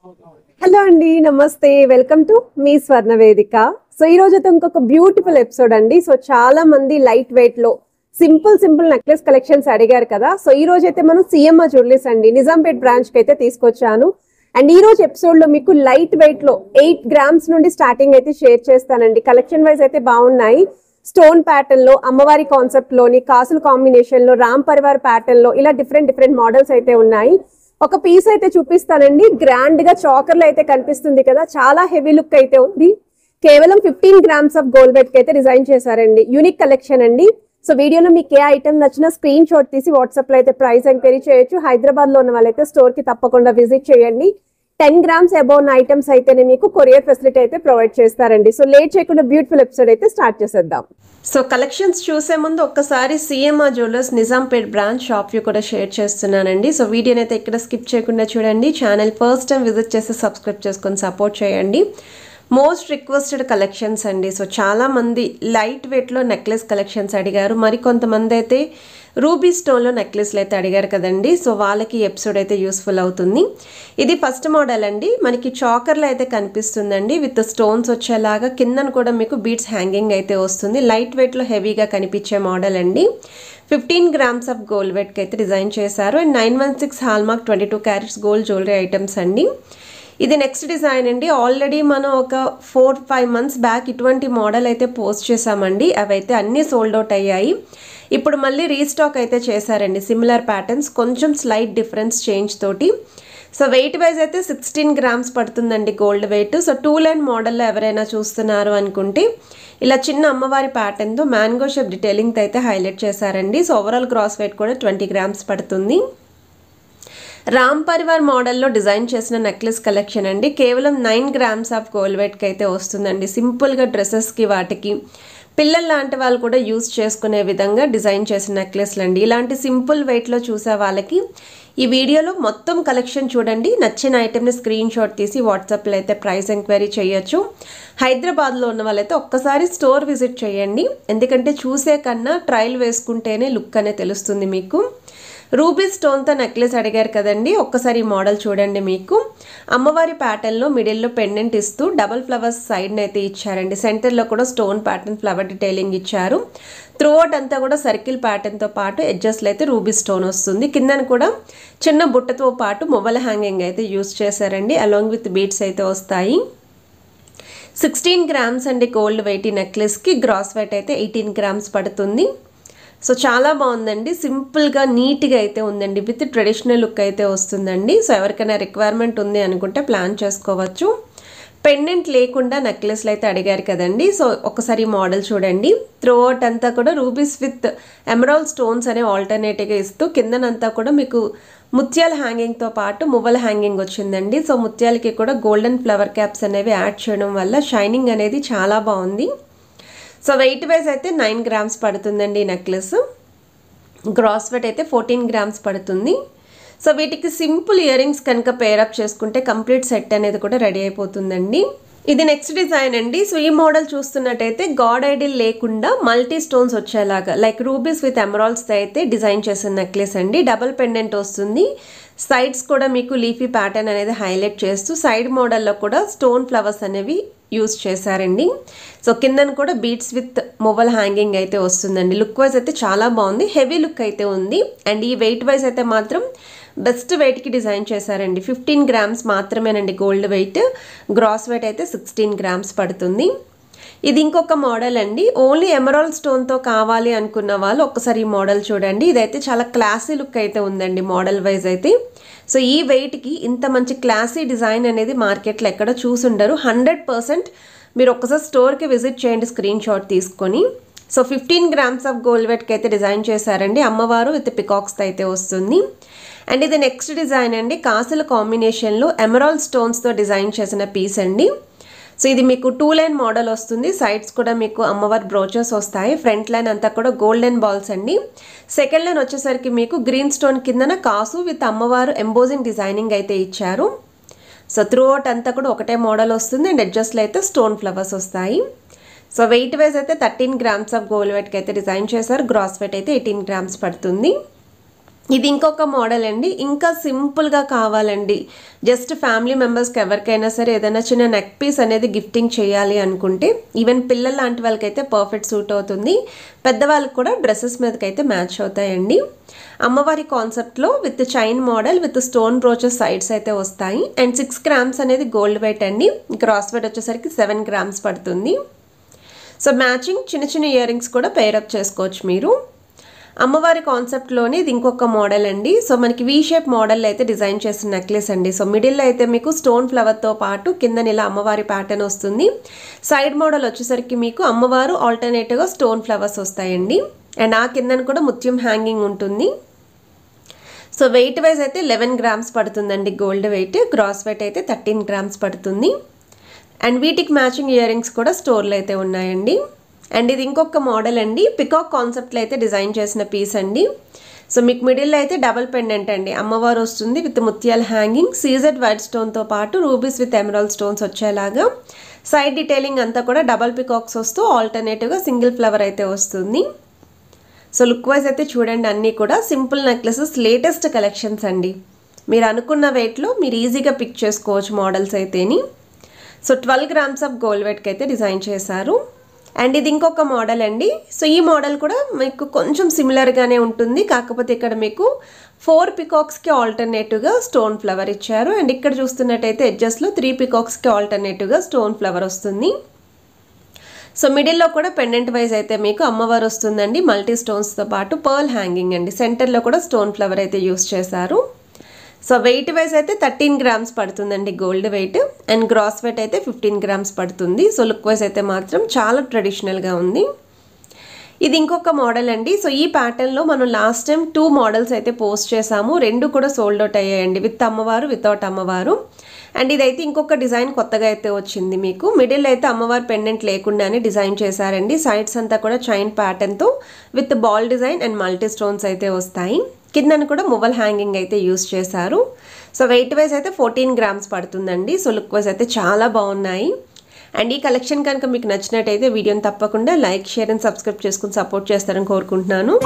Hello అండి, నమస్తే. Welcome to me స్వర్ణ వేదిక. సో ఈ రోజు అయితే ఇంకొక బ్యూటిఫుల్ ఎపిసోడ్ అండి. సో చాలా మంది లైట్ వెయిట్ లో సింపుల్ నెక్లెస్ కలెక్షన్స్ అడిగారు కదా. సో ఈ రోజు అయితే మనం సిఎంఆర్ జ్యువెలరీస్ అండి నిజాంపేట్ బ్రాంచ్ కి అయితే తీసుకొచ్చాను. అండ్ ఈ రోజు ఎపిసోడ్ లో మీకు లైట్ వెయిట్ లో 8 గ్రామ్స్ నుండి స్టార్టింగ్ అయితే షేర్ చేస్తానండి. కలెక్షన్ వైజ్ అయితే బాగున్నాయి. స్టోన్ ప్యాటర్న్ లో, అమ్మవారి కాన్సెప్ట్ లోని, కాసుల కాంబినేషన్ లో, రామ్ పరివార్ ప్యాటర్న్ లో ఇలా డిఫరెంట్ మోడల్స్ అయితే ఉన్నాయి. ఒక పీస్ అయితే చూపిస్తానండి. గ్రాండ్ గా చాకర్లు అయితే కనిపిస్తుంది కదా, చాలా హెవీ లుక్ అయితే ఉంది. కేవలం 15 గ్రామ్స్ ఆఫ్ గోల్డ్ వెయిట్ అయితే డిజైన్ చేశారండి. యూనిక్ కలెక్షన్ అండి. సో వీడియోలో మీకు ఏ ఐటమ్ నచ్చినా స్క్రీన్ షాట్ తీసి వాట్సాప్ లో అయితే ప్రైస్ ఎంక్వైరీ చేయొచ్చు. హైదరాబాద్ లో ఉన్న వాళ్ళైతే స్టోర్ కి తప్పకుండా విజిట్ చేయండి. 10 గ్రామ్స్ అబౌవ్ ఉన్న ఐటమ్స్ అయితేనే మీకు కొరియర్ ఫెసిలిటీ అయితే ప్రొవైడ్ చేస్తారండి. సో లేట్ చేయకుండా బ్యూటిఫుల్ ఎపిసోడ్ అయితే స్టార్ట్ చేసేద్దాం. సో కలెక్షన్స్ చూసే ముందు ఒక్కసారి CMR jewellers Nizampet branch shop view కూడా షేర్ చేస్తున్నానండి. సో వీడియోని అయితే ఇక్కడ స్కిప్ చేయకుండా చూడండి. ఛానల్ ఫస్ట్ టైం విజిట్ చేసి సబ్స్క్రైబ్ చేసుకొని సపోర్ట్ చేయండి. మోస్ట్ రిక్వెస్టెడ్ కలెక్షన్స్ అండి. సో చాలా మంది లైట్ వెయిట్లో నెక్లెస్ కలెక్షన్స్ అడిగారు. మరి కొంతమంది అయితే రూబీ స్టోన్లో నెక్లెస్లు అయితే అడిగారు కదండి. సో వాళ్ళకి ఎపిసోడ్ అయితే యూస్ఫుల్ అవుతుంది. ఇది ఫస్ట్ మోడల్ అండి. మనకి చాకర్లో అయితే కనిపిస్తుందండి. విత్ స్టోన్స్ వచ్చేలాగా కిందన కూడా మీకు బీడ్స్ హ్యాంగింగ్ అయితే వస్తుంది. లైట్ వెయిట్లో హెవీగా కనిపించే మోడల్ అండి. 15 గ్రామ్స్ ఆఫ్ గోల్డ్ వెయిట్కి అయితే డిజైన్ చేశారు. And 916 hallmark 22 carats gold jewellery items అండి. ఇది నెక్స్ట్ డిజైన్ అండి. ఆల్రెడీ మనం ఒక 4-5 మంత్స్ బ్యాక్ ఇటువంటి మోడల్ అయితే పోస్ట్ చేసామండి. అవైతే అన్నీ సోల్డ్ అవుట్ అయ్యాయి. ఇప్పుడు మళ్ళీ రీస్టాక్ అయితే చేశారండి. సిమిలర్ ప్యాటర్న్స్, కొంచెం స్లైట్ డిఫరెన్స్ చేంజ్ తోటి. సో వెయిట్ వైజ్ అయితే 16 గ్రామ్స్ పడుతుందండి గోల్డ్ వెయిట్. సో 2 లైన్ మోడల్లో ఎవరైనా చూస్తున్నారు అనుకుంటే ఇలా చిన్న అమ్మవారి ప్యాటర్న్తో మ్యాంగో షేప్ డీటెయిలింగ్ అయితే హైలైట్ చేశారండి. సో ఓవరాల్ గ్రాస్ వెయిట్ కూడా 20 గ్రామ్స్ పడుతుంది. రామ్ పరివార్ మోడల్లో డిజైన్ చేసిన నెక్లెస్ కలెక్షన్ అండి. కేవలం 9 గ్రామ్స్ ఆఫ్ గోల్డ్ వెయిట్కి అయితే వస్తుందండి. సింపుల్గా డ్రెస్సెస్కి, వాటికి పిల్లల లాంటి వాళ్ళు కూడా యూజ్ చేసుకునే విధంగా డిజైన్ చేసిన నెక్లెస్లు అండి. ఇలాంటి సింపుల్ వెయిట్లో చూసే వాళ్ళకి ఈ వీడియోలో మొత్తం కలెక్షన్ చూడండి. నచ్చిన ఐటెంని స్క్రీన్ షాట్ తీసి వాట్సాప్లో అయితే ప్రైస్ ఎంక్వైరీ చేయొచ్చు. హైదరాబాద్లో ఉన్న వాళ్ళైతే ఒక్కసారి స్టోర్ విజిట్ చేయండి. ఎందుకంటే చూసే కన్నా ట్రయల్ వేసుకుంటేనే లుక్ అనేది తెలుస్తుంది మీకు. రూబీ స్టోన్తో నెక్లెస్ అడిగారు కదండి. ఒక్కసారి ఈ మోడల్ చూడండి. మీకు అమ్మవారి ప్యాటర్న్లో మిడిల్లో పెండెంట్ ఇస్తూ డబల్ ఫ్లవర్స్ సైడ్ని అయితే ఇచ్చారండి. సెంటర్లో కూడా స్టోన్ ప్యాటర్న్ ఫ్లవర్ డీటెయిలింగ్ ఇచ్చారు. త్రూఅవుట్ అంతా కూడా సర్కిల్ ప్యాటర్న్తో పాటు ఎడ్జస్ట్లో అయితే రూబీ స్టోన్ వస్తుంది. కిందన కూడా చిన్న బుట్టతో పాటు మొబైల్ హ్యాంగింగ్ అయితే యూజ్ చేశారండి. అలాంగ్ విత్ బీడ్స్ అయితే వస్తాయి. 16 గ్రామ్స్ అండి గోల్డ్ వెయిట్. ఈ నెక్లెస్కి గ్రాస్ వెయిట్ అయితే 18 గ్రామ్స్ పడుతుంది. సో చాలా బాగుందండి. సింపుల్గా నీట్గా అయితే ఉందండి. విత్ ట్రెడిషనల్ లుక్ అయితే వస్తుందండి. సో ఎవరికైనా రిక్వైర్మెంట్ ఉంది అనుకుంటే ప్లాన్ చేసుకోవచ్చు. పెండెంట్ లేకుండా నెక్లెస్లు అయితే అడిగారు కదండి. సో ఒకసారి మోడల్ చూడండి. త్రూఅవుట్ అంతా కూడా రూబీస్ విత్ ఎమరాల్డ్ స్టోన్స్ అనే ఆల్టర్నేటివ్గా ఇస్తూ కిందనంతా కూడా మీకు ముత్యాల హ్యాంగింగ్తో పాటు మువ్వల హ్యాంగింగ్ వచ్చిందండి. సో ముత్యాలకి కూడా గోల్డెన్ ఫ్లవర్ క్యాప్స్ అనేవి యాడ్ చేయడం వల్ల షైనింగ్ అనేది చాలా బాగుంది. సో వెయిట్ వైజ్ అయితే 9 గ్రామ్స్ పడుతుందండి ఈ నెక్లెస్. గ్రాస్ వెయిట్ అయితే 14 గ్రామ్స్ పడుతుంది. సో వీటికి సింపుల్ ఇయర్ రింగ్స్ కనుక పేరప్ చేసుకుంటే కంప్లీట్ సెట్ అనేది కూడా రెడీ అయిపోతుందండి. ఇది నెక్స్ట్ డిజైన్ అండి. సో ఈ మోడల్ చూస్తున్నట్టయితే గాడ్ ఐడిల్ లేకుండా మల్టీ స్టోన్స్ వచ్చేలాగా లైక్ రూబీస్ విత్ ఎమరాల్డ్స్ అయితే డిజైన్ చేసిన నెక్లెస్ అండి. డబల్ పెండెంట్ వస్తుంది. సైడ్స్ కూడా మీకు లీఫీ ప్యాటర్న్ అనేది హైలైట్ చేస్తూ సైడ్ మోడల్లో కూడా స్టోన్ ఫ్లవర్స్ అనేవి యూజ్ చేశారండి. సో కిందన కూడా బీడ్స్ విత్ మొబైల్ హ్యాంగింగ్ అయితే వస్తుందండి. లుక్ వైజ్ అయితే చాలా బాగుంది. హెవీ లుక్ అయితే ఉంది. అండ్ ఈ వెయిట్ వైజ్ అయితే మాత్రం బెస్ట్ వెయిట్కి డిజైన్ చేశారండి. 15 గ్రామ్స్ మాత్రమేనండి గోల్డ్ వెయిట్. గ్రాస్ వెయిట్ అయితే 16 గ్రామ్స్ పడుతుంది. ఇది ఇంకొక మోడల్ అండి. ఓన్లీ ఎమరాల్డ్ స్టోన్తో కావాలి అనుకున్న వాళ్ళు ఒక్కసారి ఈ మోడల్ చూడండి. ఇదైతే చాలా క్లాసీ లుక్ అయితే ఉందండి మోడల్ వైజ్ అయితే. సో ఈ వెయిట్కి ఇంత మంచి క్లాసీ డిజైన్ అనేది మార్కెట్లో ఎక్కడ చూసుండరు. 100% మీరు ఒక్కసారి స్టోర్కి విజిట్ చేయండి స్క్రీన్ షాట్ తీసుకొని. సో 15 గ్రామ్స్ ఆఫ్ గోల్డ్ వెయిట్కి అయితే డిజైన్ చేశారండి. అమ్మవారు విత్ పికాక్స్తో అయితే వస్తుంది. అండ్ ఇది నెక్స్ట్ డిజైన్ అండి. కాసుల కాంబినేషన్లో ఎమరాల్డ్ స్టోన్స్తో డిజైన్ చేసిన పీస్ అండి. సో ఇది మీకు 2 లైన్ మోడల్ వస్తుంది. సైడ్స్ కూడా మీకు అమ్మవారి బ్రోచెస్ వస్తాయి. ఫ్రంట్ లైన్ అంతా కూడా గోల్డెన్ బాల్స్ అండి. సెకండ్ లైన్ వచ్చేసరికి మీకు గ్రీన్ స్టోన్ కిందన కాసు విత్ అమ్మవారు ఎంబోజింగ్ డిజైనింగ్ అయితే ఇచ్చారు. సో త్రూఅవుట్ అంతా కూడా ఒకటే మోడల్ వస్తుంది. అండ్ ఎడ్జస్ట్లో అయితే స్టోన్ ఫ్లవర్స్ వస్తాయి. సో వెయిట్ వైజ్ అయితే 13 గ్రామ్స్ ఆఫ్ గోల్డ్ వెయిట్కి అయితే డిజైన్ చేశారు. గ్రాస్ వెయిట్ అయితే 18 గ్రామ్స్ పడుతుంది. ఇది ఇంకొక మోడల్ అండి. ఇంకా సింపుల్గా కావాలండి, జస్ట్ ఫ్యామిలీ మెంబర్స్కి ఎవరికైనా సరే ఏదైనా చిన్న నెక్ పీస్ అనేది గిఫ్టింగ్ చేయాలి అనుకుంటే ఈవెన్ పిల్లల లాంటి వాళ్ళకైతే పర్ఫెక్ట్ సూట్ అవుతుంది. పెద్దవాళ్ళకి కూడా డ్రెస్సెస్ మీదకైతే మ్యాచ్ అవుతాయండి. అమ్మవారి కాన్సెప్ట్లో with chain model with stone brooches sides అయితే వస్తాయి. అండ్ 6 grams అనేది గోల్డ్ వెయిట్ అండి. క్రాస్ వెయిట్ వచ్చేసరికి 7 grams పడుతుంది. సో మ్యాచింగ్ చిన్న చిన్న ఇయర్ రింగ్స్ కూడా పేరప్ చేసుకోవచ్చు మీరు. అమ్మవారి కాన్సెప్ట్లోనే ఇది ఇంకొక మోడల్ అండి. సో మనకి వీ షేప్ మోడల్ అయితే డిజైన్ చేసిన నెక్లెస్ అండి. సో మిడిల్లో అయితే మీకు స్టోన్ ఫ్లవర్తో పాటు కింద ఇలా అమ్మవారి ప్యాటర్న్ వస్తుంది. సైడ్ మోడల్ వచ్చేసరికి మీకు అమ్మవారు ఆల్టర్నేటివ్గా స్టోన్ ఫ్లవర్స్ వస్తాయండి. అండ్ ఆ కిందన కూడా ముత్యం హ్యాంగింగ్ ఉంటుంది. సో వెయిట్ వైజ్ అయితే 11 grams పడుతుందండి గోల్డ్ వెయిట్. గ్రాస్ వెయిట్ అయితే 13 grams పడుతుంది. అండ్ వీటికి మ్యాచింగ్ ఇయర్ రింగ్స్ కూడా స్టోర్లో అయితే ఉన్నాయండి. అండ్ ఇది ఇంకొక మోడల్ అండి. పికాక్ కాన్సెప్ట్లో అయితే డిజైన్ చేసిన పీస్ అండి. సో మీకు మిడిల్లో అయితే డబల్ పెండెంట్ అండి, అమ్మవారు వస్తుంది విత్ ముత్యాల హ్యాంగింగ్, సీజెడ్ వైట్ స్టోన్తో పాటు రూబీస్ విత్ ఎమరాల్డ్ స్టోన్స్ వచ్చేలాగా. సైడ్ డీటెయిలింగ్ అంతా కూడా డబల్ పికాక్స్ వస్తూ ఆల్టర్నేటివ్గా సింగిల్ ఫ్లవర్ అయితే వస్తుంది. సో లుక్ వైజ్ అయితే చూడండి, అన్నీ కూడా సింపుల్ నెక్లెసెస్, లేటెస్ట్ కలెక్షన్స్ అండి. మీరు అనుకున్న వెయిట్లో మీరు ఈజీగా పిక్ చేసుకోవచ్చు మోడల్స్ అయితేని. సో 12 grams ఆఫ్ గోల్డ్ వెయిట్కి అయితే డిజైన్ చేశారు. అండ్ ఇది ఇంకొక మోడల్ అండి. సో ఈ మోడల్ కూడా మీకు కొంచెం సిమిలర్గానే ఉంటుంది, కాకపోతే ఇక్కడ మీకు 4 పికాక్స్కి ఆల్టర్నేటివ్గా స్టోన్ ఫ్లవర్ ఇచ్చారు. అండ్ ఇక్కడ చూస్తున్నట్టయితే ఎడ్జెస్లో 3 పికాక్స్కి ఆల్టర్నేటివ్గా స్టోన్ ఫ్లవర్ వస్తుంది. సో మిడిల్లో కూడా పెండెంట్ వైజ్ అయితే మీకు అమ్మవారు వస్తుందండి, మల్టీ స్టోన్స్తో పాటు పర్ల్ హ్యాంగింగ్ అండి. సెంటర్లో కూడా స్టోన్ ఫ్లవర్ అయితే యూస్ చేశారు. సో వెయిట్ వైజ్ అయితే 13 grams పడుతుందండి gold weight. And gross weight అయితే 15 grams పడుతుంది. సో లుక్ వైజ్ అయితే మాత్రం చాలా ట్రెడిషనల్గా ఉంది. ఇది ఇంకొక మోడల్ అండి. సో ఈ ప్యాటర్న్లో మనం లాస్ట్ టైం 2 మోడల్స్ అయితే పోస్ట్ చేసాము. 2 కూడా సోల్డ్ అవుట్ అయ్యాయండి, విత్ అమ్మవారు వితౌట్ అమ్మవారు. అండ్ ఇదైతే ఇంకొక డిజైన్ కొత్తగా అయితే వచ్చింది. మీకు మిడిల్ అయితే అమ్మవారి పెండెంట్ లేకుండానే డిజైన్ చేశారండి. సైడ్స్ అంతా కూడా చైన్ ప్యాటర్న్తో with ball design and multi stones అయితే వస్తాయి. కిందను కూడా మువ్వల్ హ్యాంగింగ్ అయితే యూస్ చేశారు. సో వెయిట్ వైజ్ అయితే 14 grams పడుతుందండి. సో లుక్ వైజ్ అయితే చాలా బాగున్నాయి. అండ్ ఈ కలెక్షన్ కనుక మీకు నచ్చినట్టయితే వీడియోని తప్పకుండా లైక్, షేర్ అండ్ సబ్స్క్రైబ్ చేసుకుని సపోర్ట్ చేస్తారని కోరుకుంటున్నాను.